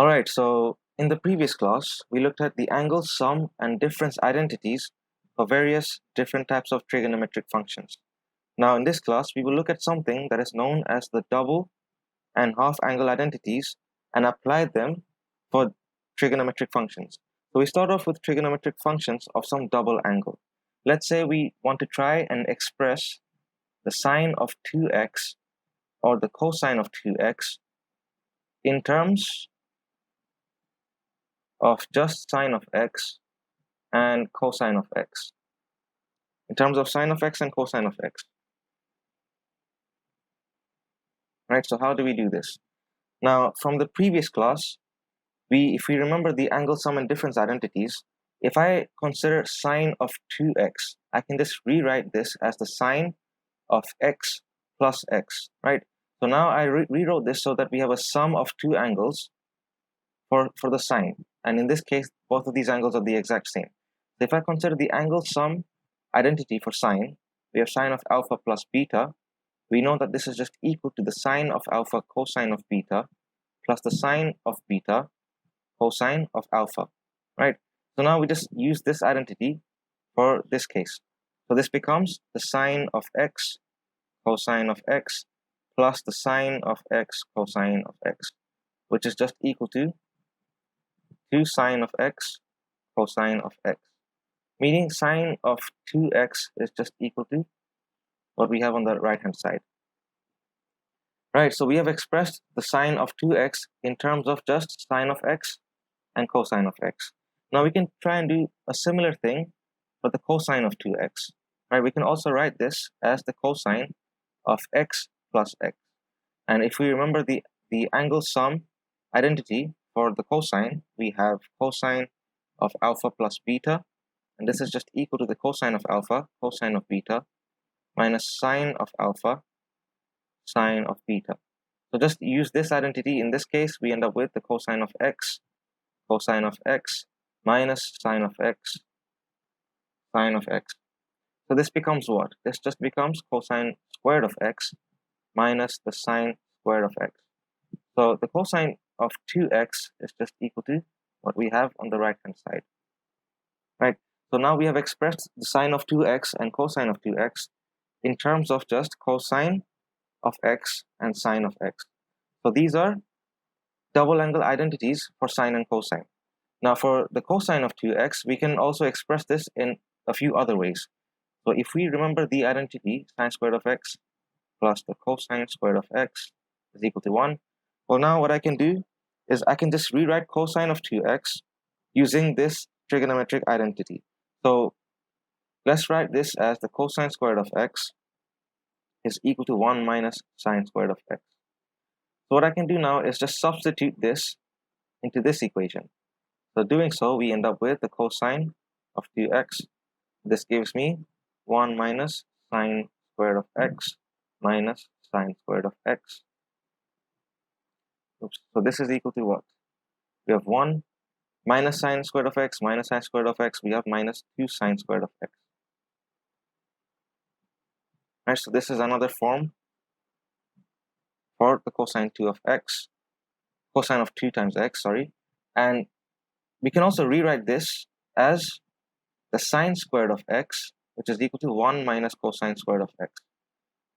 Alright, so in the previous class, we looked at the angle sum and difference identities for various different types of trigonometric functions. Now in this class, we will look at something that is known as the double and half angle identities and apply them for trigonometric functions. So we start off with trigonometric functions of some double angle. Let's say we want to try and express the sine of 2x or the cosine of 2x in terms of just sine of x and cosine of x. In terms of sine of x and cosine of x. Right, so how do we do this? Now, from the previous class, if we remember the angle sum and difference identities, if I consider sine of 2x, I can just rewrite this as the sine of x plus x, right? So now I rewrote this so that we have a sum of two angles for the sine. And in this case, both of these angles are the exact same. So if I consider the angle sum identity for sine, we have sine of alpha plus beta. We know that this is just equal to the sine of alpha cosine of beta plus the sine of beta cosine of alpha, right? So now we just use this identity for this case. So this becomes the sine of x cosine of x plus the sine of x cosine of x, which is just equal to 2 sine of x cosine of x, meaning sine of 2x is just equal to what we have on the right hand side. Right, so we have expressed the sine of 2x in terms of just sine of x and cosine of x. Now we can try and do a similar thing for the cosine of 2x. Right, we can also write this as the cosine of x plus x. And if we remember the angle sum identity for the cosine, we have cosine of alpha plus beta, and this is just equal to the cosine of alpha, cosine of beta, minus sine of alpha, sine of beta. So just use this identity. In this case, we end up with the cosine of x minus sine of x, sine of x. So this becomes what? This just becomes cosine squared of x minus the sine squared of x. So the cosine of 2x is just equal to what we have on the right hand side. Right? So now we have expressed the sine of 2x and cosine of 2x in terms of just cosine of x and sine of x. So these are double angle identities for sine and cosine. Now for the cosine of 2x, we can also express this in a few other ways. So if we remember the identity sine squared of x plus the cosine squared of x is equal to 1, well, now what I can do is I can just rewrite cosine of 2x using this trigonometric identity. So let's write this as the cosine squared of x is equal to 1 minus sine squared of x. So what I can do now is just substitute this into this equation. So doing so, we end up with the cosine of 2x. This gives me 1 minus sine squared of x minus sine squared of x. Oops. So this is equal to what? We have 1 minus sine squared of x minus sine squared of x. We have minus 2 sine squared of x. Right, so this is another form for the cosine 2 of x, cosine of 2 times x, sorry. And we can also rewrite this as the sine squared of x, which is equal to 1 minus cosine squared of x.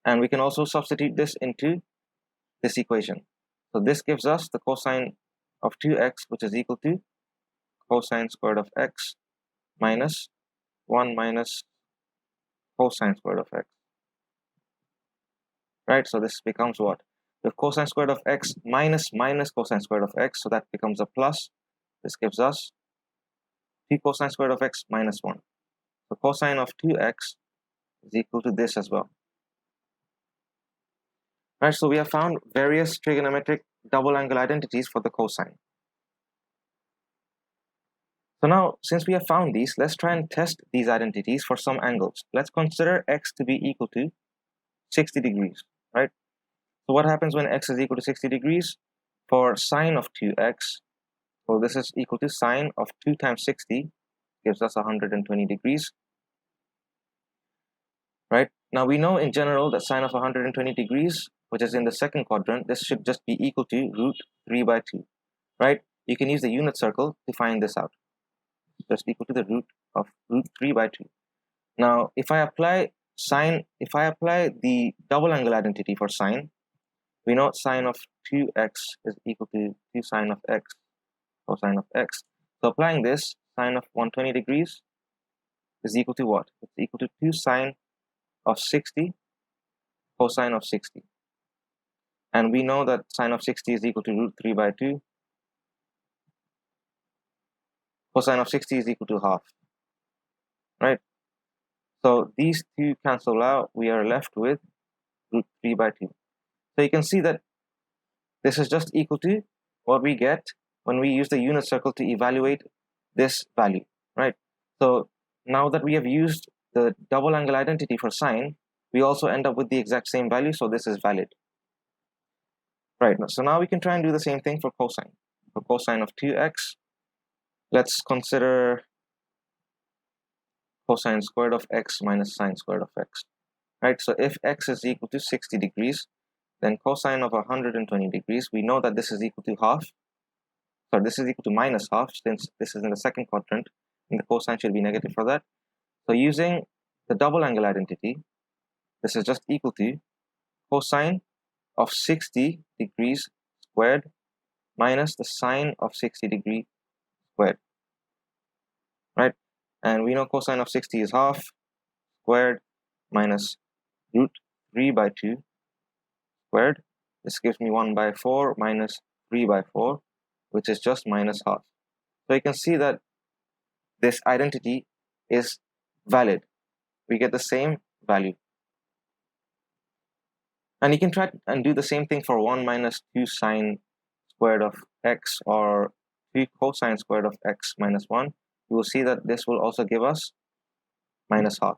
And we can also substitute this into this equation. So this gives us the cosine of 2x, which is equal to cosine squared of x minus 1 minus cosine squared of x. Right, so this becomes what? We have cosine squared of x minus cosine squared of x, so that becomes a plus. This gives us 2 cosine squared of x minus 1. So cosine of 2x is equal to this as well. Right, so we have found various trigonometric double angle identities for the cosine. So now, since we have found these, let's try and test these identities for some angles. Let's consider x to be equal to 60 degrees, right? So what happens when x is equal to 60 degrees? For sine of 2x, so this is equal to sine of 2 times 60, gives us 120 degrees, right? Now we know in general that sine of 120 degrees, which is in the second quadrant, this should just be equal to root 3 by 2, right? you can use the unit circle to find this out. Just equal to the root of root 3 by 2. Now, if I apply the double angle identity for sine, we know sine of 2x is equal to 2 sine of x cosine of x. So applying this, sine of 120 degrees is equal to what? It's equal to 2 sine of 60 cosine of 60. And we know that sine of 60 is equal to root 3 by 2. Cosine of 60 is equal to half, right? So these two cancel out. We are left with root 3 by 2. So you can see that this is just equal to what we get when we use the unit circle to evaluate this value, right? So now that we have used the double angle identity for sine, we also end up with the exact same value, so this is valid. Right, so now we can try and do the same thing for cosine. For cosine of 2x, let's consider cosine squared of x minus sine squared of x. Right, so if x is equal to 60 degrees, then cosine of 120 degrees, we know that this is equal to half. So this is equal to minus half, since this is in the second quadrant, and the cosine should be negative for that. So using the double angle identity, this is just equal to cosine of 60 degrees squared minus the sine of 60 degree squared, right? And we know cosine of 60 is half squared minus root 3 by 2 squared. This gives me 1 by 4 minus 3 by 4, which is just minus half. So you can see that this identity is valid. We get the same value. And you can try and do the same thing for 1 minus 2 sine squared of x or 2 cosine squared of x minus 1. You will see that this will also give us minus half.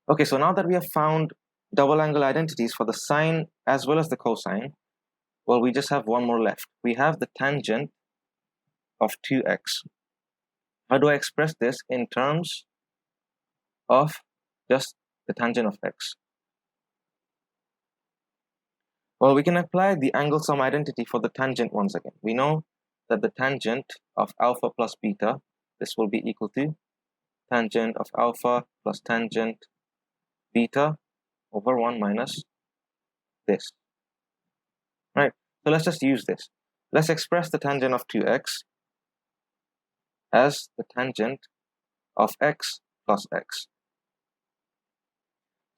Okay, so now that we have found double angle identities for the sine as well as the cosine, well, we just have one more left. We have the tangent of 2x. How do I express this in terms of just the tangent of x? Well, we can apply the angle sum identity for the tangent once again. We know that the tangent of alpha plus beta, this will be equal to tangent of alpha plus tangent beta over 1 minus this, right? So let's just use this. Let's express the tangent of 2x as the tangent of x plus x.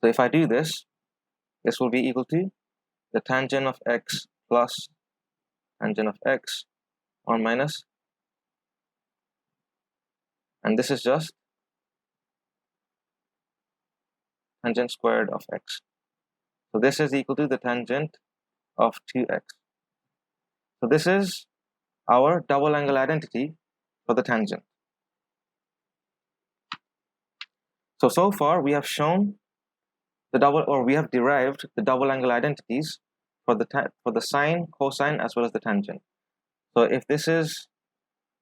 So if I do this, this will be equal to the tangent of x plus tangent of x 1 minus, and this is just tangent squared of x. So this is equal to the tangent of 2x. So this is our double angle identity for the tangent. So far we have shown we have derived the double angle identities for the sine, cosine, as well as the tangent. So if this is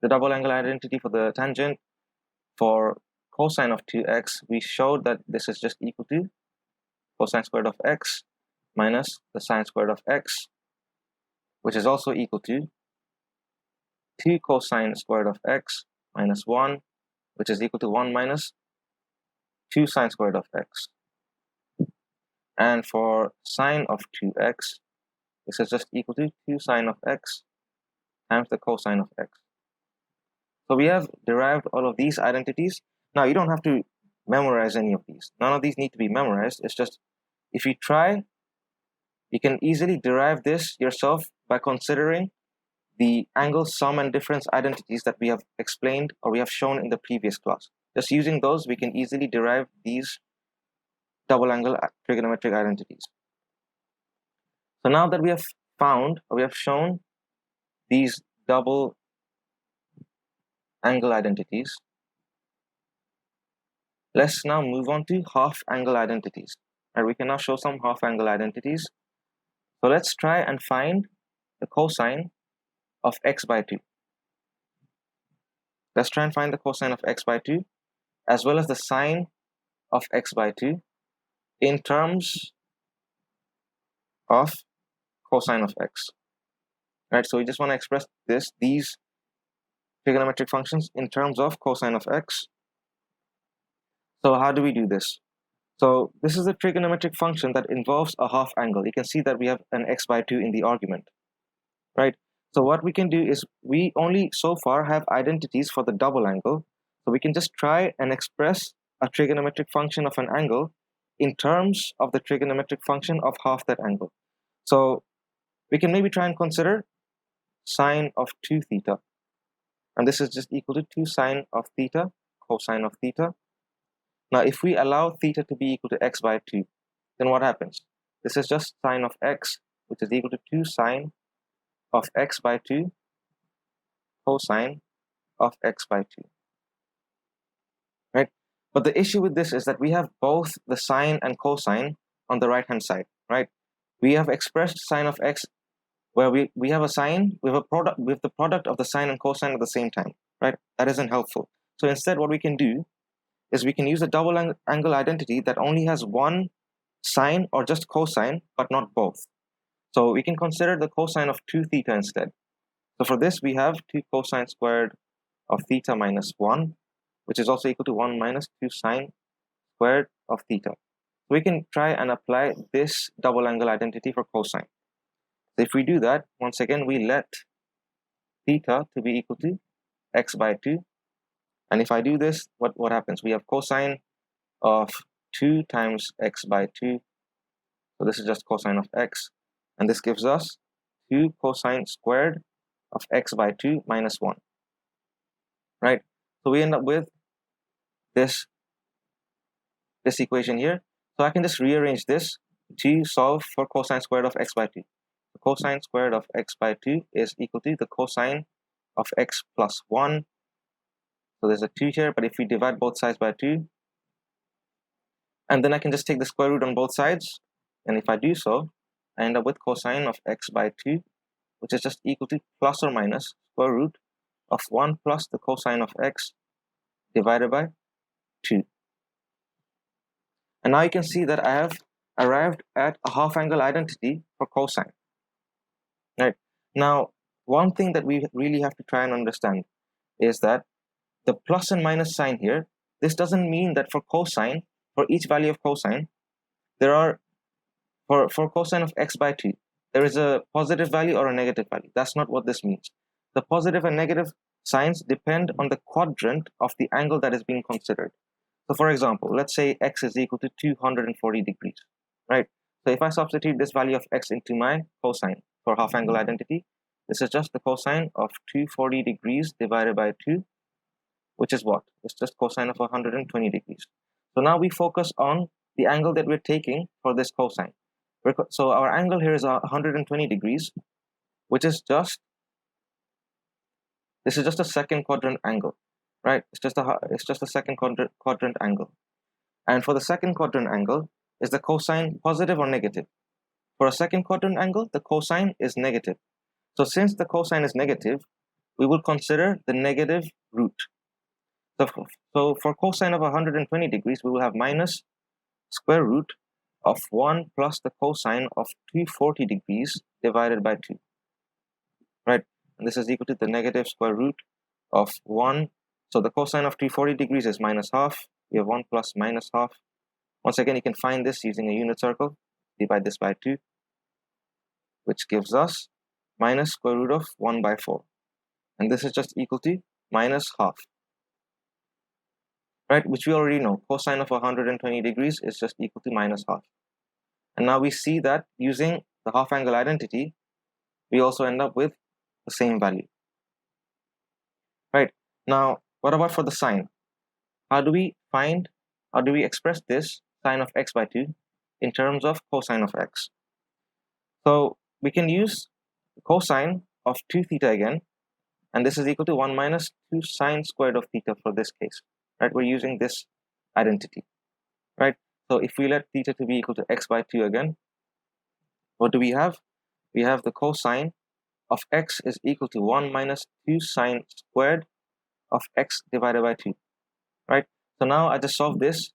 the double angle identity for the tangent for cosine of 2x, we showed that this is just equal to cosine squared of x minus the sine squared of x, which is also equal to 2 cosine squared of x minus 1, which is equal to 1 minus 2 sine squared of x. And for sine of 2x, this is just equal to 2 sine of x times the cosine of x. So we have derived all of these identities. Now you don't have to memorize any of these. None of these need to be memorized. It's just, if you try, you can easily derive this yourself by considering the angle sum and difference identities that we have explained or we have shown in the previous class. Just using those, we can easily derive these double angle trigonometric identities. So now that we have found, or we have shown these double angle identities, let's now move on to half angle identities. And we can now show some half angle identities. So let's try and find the cosine of x by 2. Let's try and find the cosine of x by 2 as well as the sine of x by 2 in terms of cosine of x. right? So we just want to express these trigonometric functions in terms of cosine of x. So how do we do this? So this is a trigonometric function that involves a half angle. You can see that we have an x by 2 in the argument, right? So what we can do is we only so far have identities for the double angle. So we can just try and express a trigonometric function of an angle in terms of the trigonometric function of half that angle. So we can maybe try and consider sine of 2 theta. And this is just equal to 2 sine of theta, cosine of theta. Now, if we allow theta to be equal to x by 2, then what happens? This is just sine of x, which is equal to 2 sine of x by 2 cosine of x by 2, right? But the issue with this is that we have both the sine and cosine on the right-hand side, right? We have expressed sine of x where we have a sine, we have the product of the sine and cosine at the same time, right? That isn't helpful. So instead, what we can do is we can use a double angle identity that only has one sine or just cosine, but not both. So we can consider the cosine of 2 theta instead. So for this, we have 2 cosine squared of theta minus 1, which is also equal to 1 minus 2 sine squared of theta. So we can try and apply this double angle identity for cosine. So if we do that, once again, we let theta to be equal to x by 2. And if I do this, what happens? We have cosine of 2 times x by 2. So this is just cosine of x. And this gives us 2 cosine squared of x by 2 minus 1. Right? So we end up with this equation here. So I can just rearrange this to solve for cosine squared of x by 2. The cosine squared of x by 2 is equal to the cosine of x plus 1. So there's a 2 here, but if we divide both sides by 2, and then I can just take the square root on both sides, and if I do so, I end up with cosine of x by 2, which is just equal to plus or minus square root of 1 plus the cosine of x divided by 2. And now you can see that I have arrived at a half angle identity for cosine. Right? Now, one thing that we really have to try and understand is that the plus and minus sign here, this doesn't mean that for cosine, for each value of cosine, there are, for cosine of x by 2, there is a positive value or a negative value. That's not what this means. The positive and negative signs depend on the quadrant of the angle that is being considered. So for example, let's say x is equal to 240 degrees, right? So if I substitute this value of x into my cosine for half angle identity, this is just the cosine of 240 degrees divided by 2, which is what? It's just cosine of 120 degrees. So now we focus on the angle that we're taking for this cosine. So our angle here is 120 degrees, which is just, this is just a second quadrant angle, right? It's just a second quadrant angle. And for the second quadrant angle, is the cosine positive or negative? For a second quadrant angle, the cosine is negative. So since the cosine is negative, we will consider the negative root. So for cosine of 120 degrees, we will have minus square root of 1 plus the cosine of 240 degrees divided by 2, right? And this is equal to the negative square root of 1. So the cosine of 240 degrees is minus half. We have 1 plus minus half. Once again, you can find this using a unit circle. Divide this by 2, which gives us minus square root of 1 by 4. And this is just equal to minus half, right? Which we already know. Cosine of 120 degrees is just equal to minus half. And now we see that using the half angle identity, we also end up with the same value, right? Now, what about for the sine? How do we express this sine of x by 2 in terms of cosine of x? So we can use cosine of 2 theta again, and this is equal to 1 minus 2 sine squared of theta for this case, right? We're using this identity, right? So if we let theta to be equal to x by 2 again, what do we have? We have the cosine of x is equal to 1 minus 2 sine squared of x divided by 2, right? So now I just solve this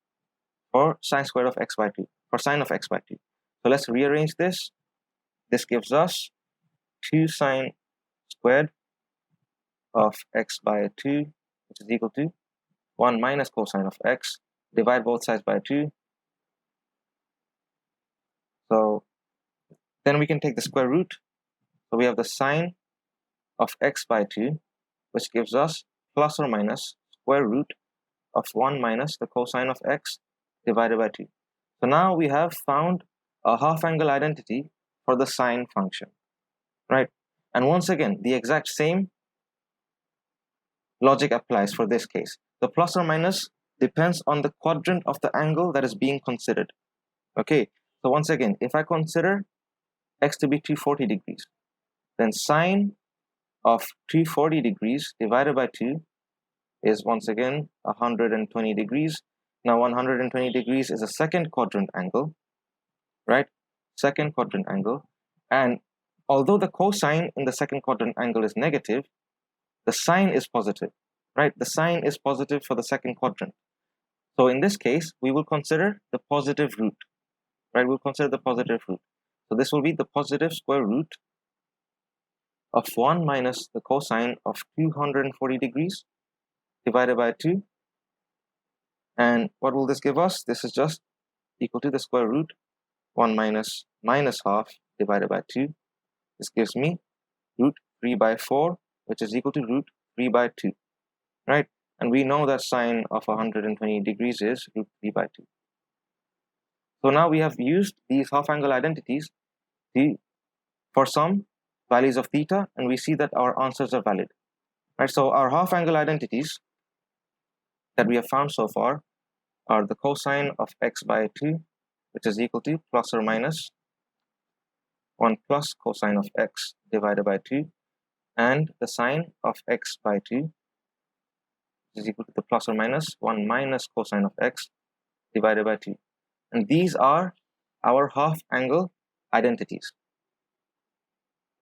for sine squared of x by 2, for sine of x by 2. So let's rearrange this. This gives us 2 sine squared of x by 2, which is equal to 1 minus cosine of x. Divide both sides by 2. So then we can take the square root. So we have the sine of x by 2, which gives us plus or minus square root of 1 minus the cosine of x divided by 2. So now we have found a half angle identity for the sine function, right? And once again, the exact same logic applies for this case. The plus or minus depends on the quadrant of the angle that is being considered. Okay, so once again, if I consider x to be 240 degrees, then sine of 240 degrees divided by 2 is once again 120 degrees. Now 120 degrees is a second quadrant angle, right? Second quadrant angle. And although the cosine in the second quadrant angle is negative, the sine is positive, right? The sine is positive for the second quadrant. So in this case, we will consider the positive root, right? We'll consider the positive root. So this will be the positive square root of 1 minus the cosine of 240 degrees divided by 2. And what will this give us? This is just equal to the square root 1 minus half divided by 2. This gives me root 3 by 4, which is equal to root 3 by 2, right? And we know that sine of 120 degrees is root 3 by 2. So now we have used these half angle identities for some values of theta, and we see that our answers are valid, right? So our half angle identities that we have found so far are the cosine of x by 2, which is equal to plus or minus 1 plus cosine of x divided by 2, and the sine of x by 2 is equal to the plus or minus 1 minus cosine of x divided by 2. And these are our half angle identities.